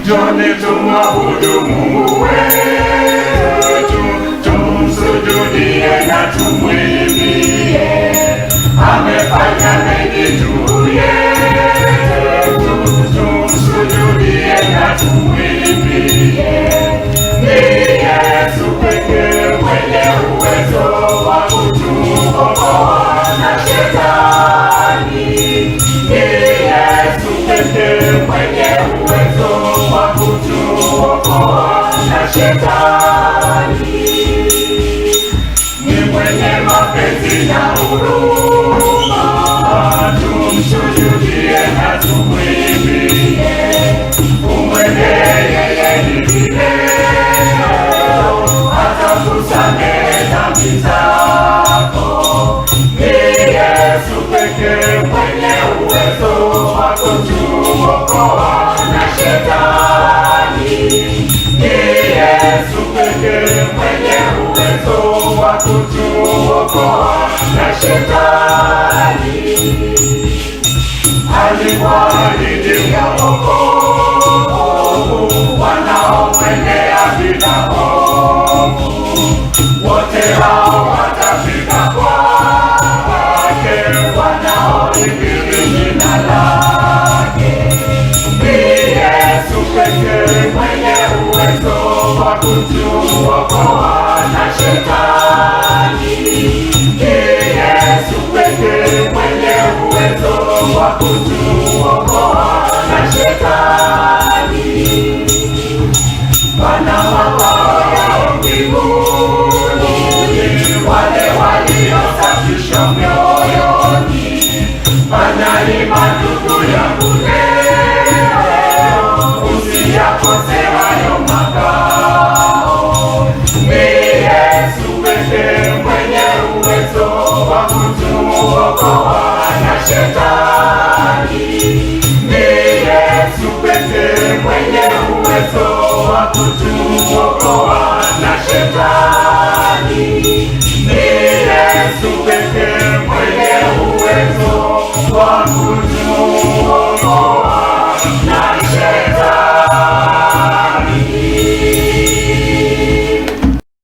Njoni tumwabudu Mungu wetu, tumsujudie na tumwimbie. Amefanya mengi juu yetu, tumsujudie na tumwimbie. Ni Yesu pekee mwenye uwezo wa kutuokoa na shetani. Ni Yesu pekee mwenye uwezo wa kutuokoa na shetani. Ni mwenye mapenzi na huruma, tumsujudie na tumwimbie. Umwendee yeye hivi leo, atakusamehe dhambi zako. Ni Yesu pekee mwenye uwezo wa kutuokoa na shetani. Ni Yesu pekee mwenye uwezo wa kutuokoa na shetani. Aliwaahidi wokovu wanaomwendea bila hofu, wote hao watafika kwake, wanaolikiri jina lake. Ni Yesu pekee mwenye uwezo wa kutuokoa na shetani. Ni Yesu pekee mwenye uwezo wa kutuokoa na shetani. Wana makao yao mbinguni wale waliosafishwa mioyoni. Fanya ndugu yangu leo, usiyakose hayo makao. Ni Yesu pekee mwenye uwezo wa kutuokoa na shetani. Ni Yesu pekee mwenye uwezo wa kutuokoa na shetani. Ni Yesu pekee mwenye uwezo wa kutuokoa